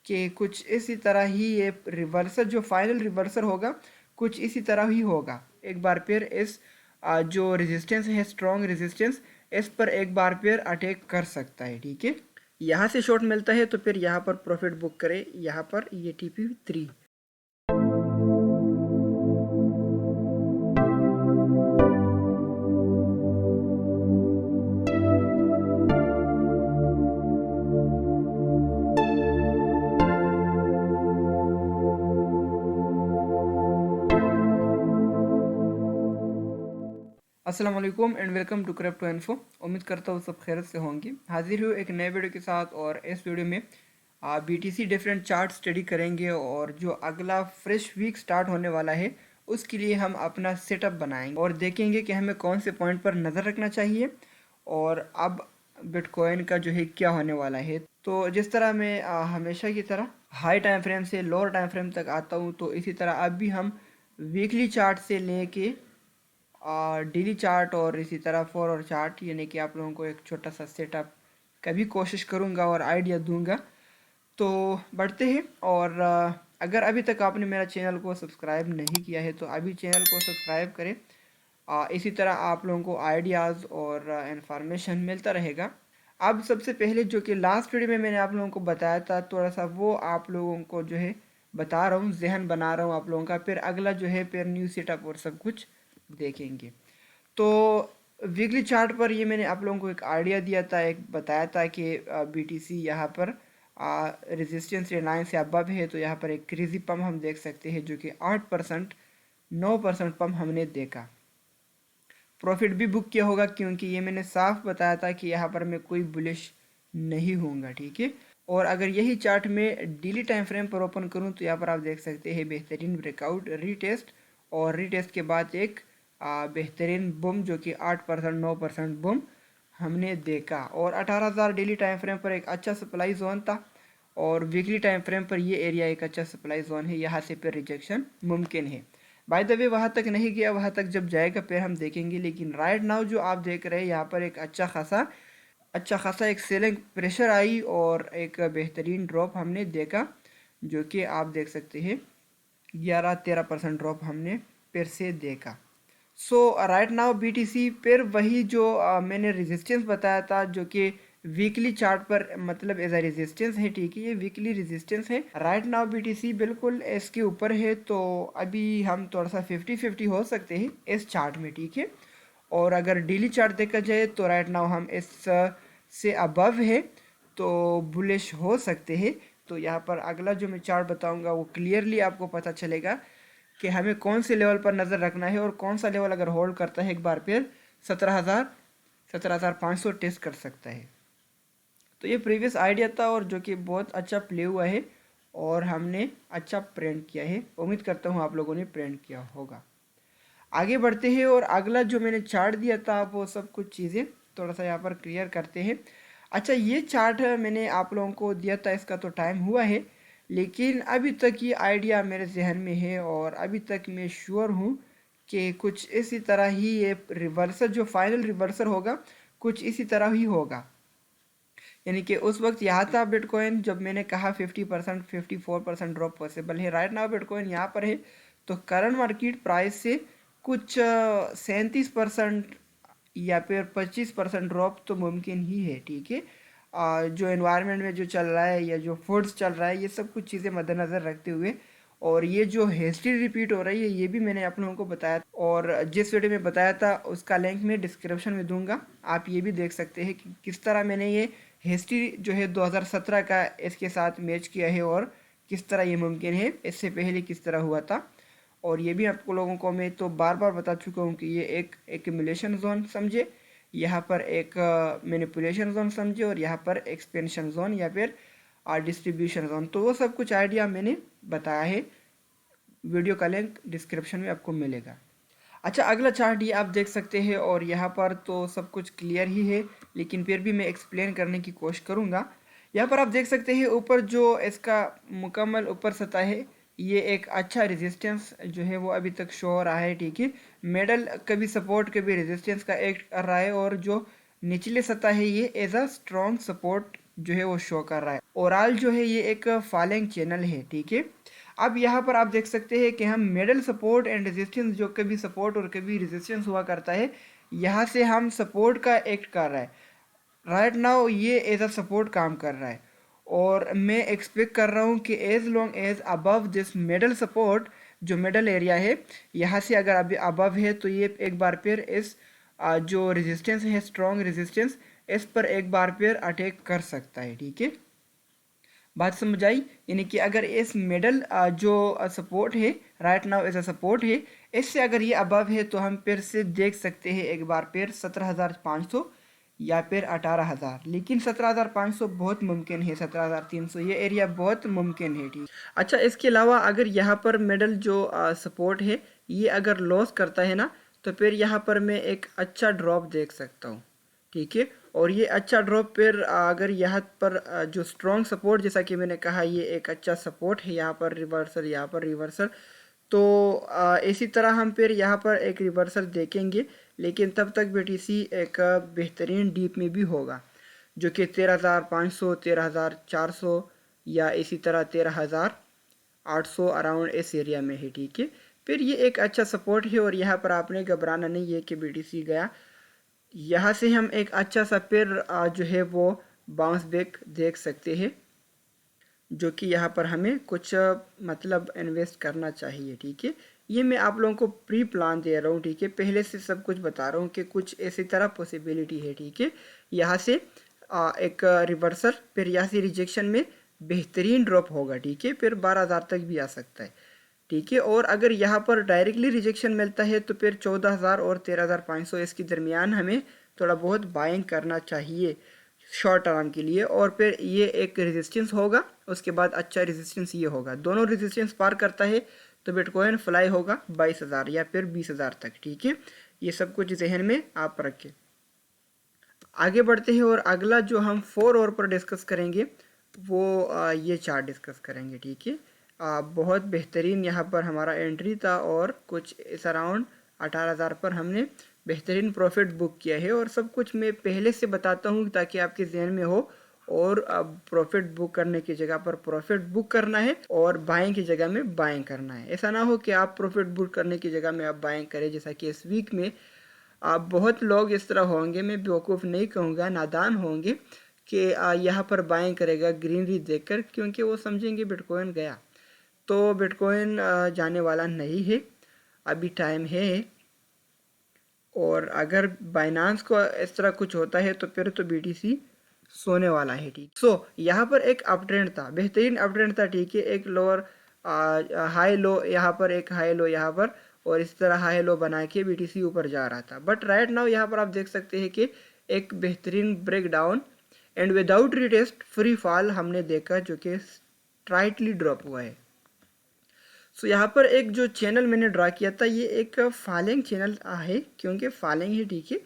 कि कुछ इसी तरह ही ये रिवर्सल जो फाइनल रिवर्सल होगा कुछ इसी तरह ही होगा। एक बार फिर इस जो रेजिस्टेंस है स्ट्रॉन्ग रेजिस्टेंस, इस पर एक बार फिर अटैक कर सकता है। ठीक है, यहाँ से शॉर्ट मिलता है तो फिर यहाँ पर प्रॉफिट बुक करें, यहाँ पर ये TP3। अस्सलाम वालेकुम and welcome to Crypto Info. उम्मीद करता हूँ सब खैरियत से होंगे। हाजिर हूँ एक नए वीडियो के साथ और इस वीडियो में BTC डिफरेंट चार्ट स्टडी करेंगे और जो अगला फ्रेश वीक स्टार्ट होने वाला है उसके लिए हम अपना सेटअप बनाएंगे और देखेंगे कि हमें कौन से पॉइंट पर नज़र रखना चाहिए और अब बिटकॉइन का जो है क्या होने वाला है। तो जिस तरह मैं हमेशा की तरह हाई टाइम फ्रेम से लोअर टाइम फ्रेम तक आता हूँ, तो इसी तरह अब भी हम वीकली चार्ट से लेके डेली चार्ट और इसी तरह 4 आवर चार्ट, यानी कि आप लोगों को एक छोटा सा सेटअप का भी कोशिश करूंगा और आइडिया दूंगा। तो बढ़ते हैं और अगर अभी तक आपने मेरा चैनल को सब्सक्राइब नहीं किया है तो अभी चैनल को सब्सक्राइब करें। इसी तरह आप लोगों को आइडियाज़ और इन्फॉर्मेशन मिलता रहेगा। अब सबसे पहले जो कि लास्ट वीडियो में मैंने आप लोगों को बताया था, थोड़ा सा वो आप लोगों को जो है बता रहा हूँ, जहन बना रहा हूँ आप लोगों का। फिर अगला जो है फिर न्यू सेटअप और सब कुछ देखेंगे। तो वीकली चार्ट पर ये मैंने आप लोगों को एक आइडिया दिया था, एक बताया था कि BTC यहाँ पर रेजिस्टेंस लाइन से अबव है, तो यहाँ पर एक क्रेजी पम्प हम देख सकते हैं जो कि 8% 9% पम्प हमने देखा। प्रॉफिट भी बुक किया होगा क्योंकि ये मैंने साफ बताया था कि यहाँ पर मैं कोई बुलिश नहीं होऊंगा। ठीक है, और अगर यही चार्ट में डेली टाइम फ्रेम पर ओपन करूँ तो यहाँ पर आप देख सकते हैं बेहतरीन ब्रेकआउट, रीटेस्ट और रीटेस्ट के बाद एक बेहतरीन बूम जो कि 8% 9% बूम हमने देखा। और 18,000 डेली टाइम फ्रेम पर एक अच्छा सप्लाई जोन था और वीकली टाइम फ्रेम पर ये एरिया एक अच्छा सप्लाई जोन है, यहाँ से फिर रिजेक्शन मुमकिन है। बाय द वे वहाँ तक नहीं गया, वहाँ तक जब जाएगा फिर हम देखेंगे। लेकिन राइट नाउ जो आप देख रहे हैं यहाँ पर एक अच्छा खासा एक सेलिंग प्रेशर आई और एक बेहतरीन ड्रॉप हमने देखा जो कि आप देख सकते हैं 11-13% ड्रॉप हमने फिर से देखा। सो राइट नाउ BTC फिर वही जो मैंने रेजिस्टेंस बताया था जो कि वीकली चार्ट पर मतलब एज अ रेजिस्टेंस है। ठीक है, ये वीकली रेजिस्टेंस है। राइट नाउ BTC बिल्कुल इसके ऊपर है, तो अभी हम थोड़ा सा 50-50 हो सकते हैं इस चार्ट में। ठीक है, और अगर डेली चार्ट देखा जाए तो राइट नाउ हम इस से अबव है, तो बुलिश हो सकते हैं। तो यहाँ पर अगला जो मैं चार्ट बताऊंगा वो क्लियरली आपको पता चलेगा कि हमें कौन से लेवल पर नज़र रखना है और कौन सा लेवल अगर होल्ड करता है एक बार फिर 17,500 टेस्ट कर सकता है। तो ये प्रीवियस आइडिया था और जो कि बहुत अच्छा प्ले हुआ है और हमने अच्छा प्रिंट किया है। उम्मीद करता हूँ आप लोगों ने प्रिंट किया होगा। आगे बढ़ते हैं और अगला जो मैंने चार्ट दिया था वो सब कुछ चीज़ें थोड़ा सा यहाँ पर क्लियर करते हैं। अच्छा, ये चार्ट मैंने आप लोगों को दिया था, इसका तो टाइम हुआ है, लेकिन अभी तक ये आइडिया मेरे जहन में है और अभी तक मैं श्योर हूँ कि कुछ इसी तरह ही ये रिवर्सल जो फाइनल रिवर्सल होगा कुछ इसी तरह ही होगा। यानी कि उस वक्त यहाँ था बिटकॉइन जब मैंने कहा 50% 54% ड्रॉप पॉसिबल है। राइट नाउ बिटकॉइन यहाँ पर है, तो करंट मार्केट प्राइस से कुछ 37% या फिर 25% ड्रॉप तो मुमकिन ही है। ठीक है, जो एनवायरनमेंट में जो चल रहा है या जो फूड्स चल रहा है, ये सब कुछ चीज़ें मद्देनज़र रखते हुए और ये जो हिस्ट्री रिपीट हो रही है ये भी मैंने आप लोगों को बताया और जिस वीडियो में बताया था उसका लिंक मैं डिस्क्रिप्शन में दूंगा। आप ये भी देख सकते हैं कि किस तरह मैंने ये हिस्ट्री जो है 2017 का इसके साथ मैच किया है और किस तरह ये मुमकिन है, इससे पहले किस तरह हुआ था। और ये भी आपको लोगों को मैं तो बार बार बता चुका हूँ कि ये एक एक्यूमुलेशन जोन समझे, यहाँ पर एक मैनिपुलेशन जोन समझे और यहाँ पर एक्सपेंशन जोन या फिर डिस्ट्रीब्यूशन जोन। तो वो सब कुछ आइडिया मैंने बताया है, वीडियो का लिंक डिस्क्रिप्शन में आपको मिलेगा। अच्छा, अगला चार्ट ये आप देख सकते हैं और यहाँ पर तो सब कुछ क्लियर ही है, लेकिन फिर भी मैं एक्सप्लेन करने की कोशिश करूँगा। यहाँ पर आप देख सकते हैं ऊपर जो इसका मुकम्मल ऊपर सतह है, ये एक अच्छा रेजिस्टेंस जो है वो अभी तक शो हो रहा है। ठीक है, मेडल कभी सपोर्ट कभी रेजिस्टेंस का एक्ट कर रहा है और जो निचले सतह है ये एज अ स्ट्रॉन्ग सपोर्ट जो है वो शो कर रहा है। ओवरऑल जो है ये एक फॉलिंग चैनल है, ठीक है। अब यहाँ पर आप देख सकते हैं कि हम मिडल सपोर्ट एंड रेजिस्टेंस, जो कभी सपोर्ट और कभी रेजिस्टेंस हुआ करता है, यहाँ से हम सपोर्ट का एक्ट कर रहा है। राइट नाउ ये एज अ सपोर्ट काम कर रहा है, और मैं एक्सपेक्ट कर रहा हूँ कि as long as above this middle support, जो मिडल एरिया है यहाँ से अगर अभी अबव है, तो ये एक बार फिर इस जो रेजिस्टेंस है, स्ट्रॉन्ग रेजिस्टेंस, इस पर एक बार फिर अटैक कर सकता है, ठीक है। बात समझ आई? यानी कि अगर इस मिडल जो सपोर्ट है, right now as a support है, इससे अगर ये अबव है तो हम फिर से देख सकते हैं एक बार फिर 17,500 या फिर 18,000, लेकिन 17,500 बहुत मुमकिन है, 17,300 ये एरिया बहुत मुमकिन है, ठीक। अच्छा, इसके अलावा अगर यहाँ पर मिडल जो सपोर्ट है ये अगर लॉस करता है ना, तो फिर यहाँ पर मैं एक अच्छा ड्रॉप देख सकता हूँ, ठीक है। और ये अच्छा ड्रॉप फिर अगर यहाँ पर जो स्ट्रॉन्ग सपोर्ट, जैसा कि मैंने कहा ये एक अच्छा सपोर्ट है, यहाँ पर रिवर्सल, यहाँ पर रिवर्सल, तो इसी तरह हम फिर यहाँ पर एक रिवर्सल देखेंगे, लेकिन तब तक बीटीसी एक बेहतरीन डीप में भी होगा, जो कि 13,500, 13,400 या इसी तरह 13,800 अराउंड इस एरिया में है, ठीक है। फिर ये एक अच्छा सपोर्ट है, और यहाँ पर आपने घबराना नहीं है कि बीटीसी गया, यहाँ से हम एक अच्छा सा फिर जो है वो बाउंस बैक देख सकते हैं, जो कि यहाँ पर हमें कुछ मतलब इन्वेस्ट करना चाहिए, ठीक है। ये मैं आप लोगों को प्री प्लान दे रहा हूँ, ठीक है, पहले से सब कुछ बता रहा हूँ कि कुछ इसी तरह पॉसिबिलिटी है, ठीक है। यहाँ से एक रिवर्सल, फिर यहाँ से रिजेक्शन में बेहतरीन ड्रॉप होगा, ठीक है, फिर 12,000 तक भी आ सकता है, ठीक है। और अगर यहाँ पर डायरेक्टली रिजेक्शन मिलता है तो फिर 14,000 और 13,500 इसके दरमियान हमें थोड़ा बहुत बाइंग करना चाहिए शॉर्ट टर्म के लिए, और फिर ये एक रेजिस्टेंस होगा, उसके बाद अच्छा रेजिस्टेंस ये होगा, दोनों रेजिस्टेंस पार करता है तो बिटकॉइन फ्लाई होगा 22,000 या फिर 20,000 तक, ठीक है। ये सब कुछ जहन में आप रखें। आगे बढ़ते हैं, और अगला जो हम 4 और पर डिस्कस करेंगे वो ये चार्ट डिस्कस करेंगे, ठीक है। बहुत बेहतरीन यहाँ पर हमारा एंट्री था, और कुछ इस अराउंड 18,000 पर हमने बेहतरीन प्रॉफिट बुक किया है, और सब कुछ मैं पहले से बताता हूँ ताकि आपके जहन में हो, और अब प्रॉफिट बुक करने की जगह पर प्रॉफिट बुक करना है, और बाइंग की जगह में बाइंग करना है। ऐसा ना हो कि आप प्रॉफिट बुक करने की जगह में आप बाइंग करें, जैसा कि इस वीक में आप बहुत लोग इस तरह होंगे, मैं बेवकूफ़ नहीं कहूँगा, नादान होंगे, कि यहाँ पर बाइंग करेगा ग्रीनरी देखकर, क्योंकि वो समझेंगे बिटकॉइन गया, तो बिटकॉइन जाने वाला नहीं है, अभी टाइम है। और अगर बाइनांस को इस तरह कुछ होता है तो फिर तो बीटीसी सोने वाला है, ठीक। सो यहाँ पर एक अप ट्रेंड था, बेहतरीन अप ट्रेंड था, ठीक है। एक लोअर हाई लो यहाँ पर, एक हाई लो यहाँ पर, और इस तरह हाई लो बना के बीटीसी ऊपर जा रहा था। बट राइट नाउ यहाँ पर आप देख सकते हैं कि एक बेहतरीन break down and without retest free fall हमने देखा, जो कि स्ट्राइटली ड्रॉप हुआ है। सो यहाँ पर एक जो चैनल मैंने ड्रा किया था ये एक फॉलिंग चैनल है, क्योंकि फॉलिंग है, ठीक है।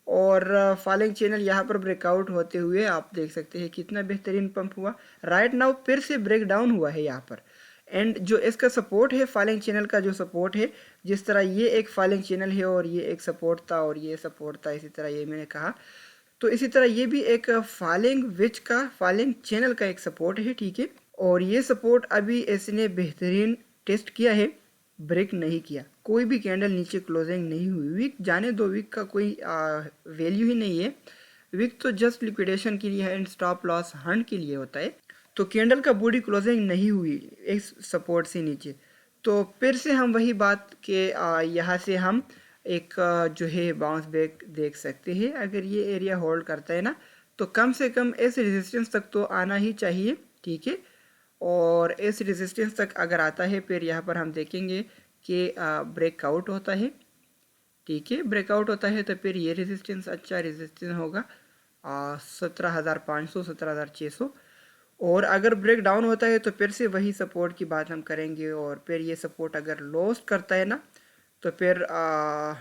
और फॉलिंग चैनल यहाँ पर ब्रेकआउट होते हुए आप देख सकते हैं कितना बेहतरीन पंप हुआ। राइट नाउ फिर से ब्रेक डाउन हुआ है यहाँ पर, एंड जो इसका सपोर्ट है, फॉलिंग चैनल का जो सपोर्ट है, जिस तरह ये एक फॉलिंग चैनल है और ये एक सपोर्ट था और ये सपोर्ट था, इसी तरह ये मैंने कहा, तो इसी तरह ये भी एक फॉलिंग विच का, फॉलिंग चैनल का एक सपोर्ट है, ठीक है। और ये सपोर्ट अभी इसने बेहतरीन टेस्ट किया है, ब्रेक नहीं किया, कोई भी कैंडल नीचे क्लोजिंग नहीं हुई। वीक जाने दो, वीक का कोई वैल्यू ही नहीं है, वीक तो जस्ट लिक्विडेशन के लिए है एंड स्टॉप लॉस हंट के लिए होता है। तो कैंडल का बॉडी क्लोजिंग नहीं हुई इस सपोर्ट से नीचे, तो फिर से हम वही बात के यहाँ से हम एक जो है बाउंस बैक देख सकते हैं। अगर ये एरिया होल्ड करता है ना, तो कम से कम इस रेजिस्टेंस तक तो आना ही चाहिए, ठीक है। और इस रेजिस्टेंस तक अगर आता है, फिर यहाँ पर हम देखेंगे कि ब्रेकआउट होता है, ठीक है। ब्रेकआउट होता है तो फिर ये रेजिस्टेंस अच्छा रेजिस्टेंस होगा 17,500, 17,600। और अगर ब्रेक डाउन होता है तो फिर से वही सपोर्ट की बात हम करेंगे, और फिर ये सपोर्ट अगर लॉस करता है ना, तो फिर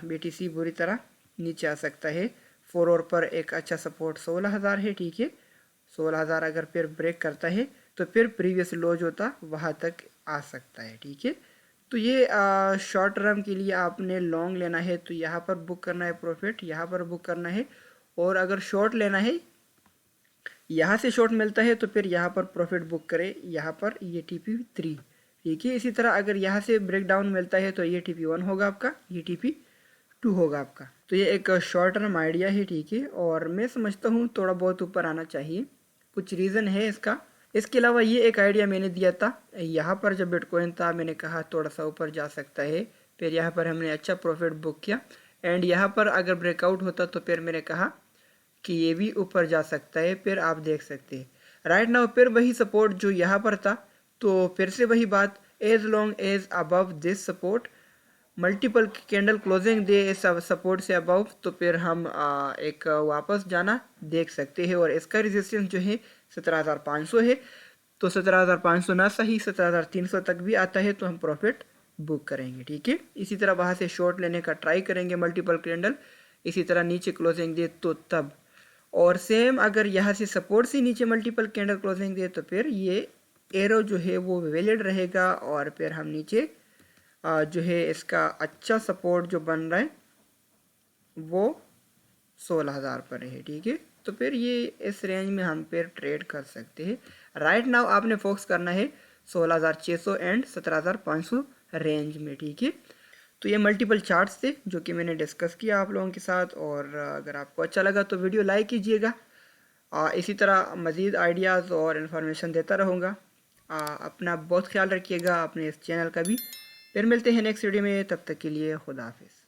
बीटीसी बुरी तरह नीचे आ सकता है। 4 और पर एक अच्छा सपोर्ट 16,000 है, ठीक है। 16,000 अगर फिर ब्रेक करता है तो फिर प्रीवियस लो जो था वहाँ तक आ सकता है, ठीक है। तो ये शॉर्ट टर्म के लिए आपने लॉन्ग लेना है तो यहाँ पर बुक करना है प्रॉफिट, यहाँ पर बुक करना है। और अगर शॉर्ट लेना है यहाँ से शॉर्ट मिलता है तो फिर यहाँ पर प्रॉफिट बुक करें, यहाँ पर ये TP3, ठीक है। इसी तरह अगर यहाँ से ब्रेक डाउन मिलता है तो ये TP1 होगा आपका, ये TP2 होगा आपका। तो ये एक शॉर्ट टर्म आइडिया है, ठीक है। और मैं समझता हूँ थोड़ा बहुत ऊपर आना चाहिए, कुछ रीज़न है इसका। इसके अलावा ये एक आइडिया मैंने दिया था, यहाँ पर जब बिटकॉइन था मैंने कहा थोड़ा सा ऊपर जा सकता है, फिर यहाँ पर हमने अच्छा प्रॉफिट बुक किया। एंड यहाँ पर अगर ब्रेकआउट होता तो फिर मैंने कहा कि ये भी ऊपर जा सकता है, फिर आप देख सकते हैं। राइट नाउ फिर वही सपोर्ट जो यहाँ पर था, तो फिर से वही बात, as long as above this support multiple candle closing दे इस सपोर्ट से अबव, तो फिर हम एक वापस जाना देख सकते हैं। और इसका रेजिस्टेंस जो है 17,500 है, तो 17,500 ना सही 17,300 तक भी आता है तो हम प्रॉफिट बुक करेंगे, ठीक है। इसी तरह वहाँ से शॉर्ट लेने का ट्राई करेंगे मल्टीपल कैंडल, इसी तरह नीचे क्लोजिंग दे तो तब। और सेम अगर यहाँ से सपोर्ट से नीचे मल्टीपल कैंडल क्लोजिंग दे तो फिर ये एरो जो है वो वैलिड रहेगा, और फिर हम नीचे जो है इसका अच्छा सपोर्ट जो बन रहा है वो 16,000 पर है, ठीक है। तो फिर ये इस रेंज में हम फिर ट्रेड कर सकते हैं। राइट नाउ आपने फोकस करना है 16,600 एंड 17,500 रेंज में, ठीक है। तो ये मल्टीपल चार्ट्स थे जो कि मैंने डिस्कस किया आप लोगों के साथ, और अगर आपको अच्छा लगा तो वीडियो लाइक कीजिएगा। इसी तरह मज़ीद आइडियाज़ और इन्फॉर्मेशन देता रहूँगा। अपना बहुत ख्याल रखिएगा, अपने इस चैनल का भी। फिर मिलते हैं नेक्स्ट वीडियो में, तब तक के लिए खुदा हाफिज़।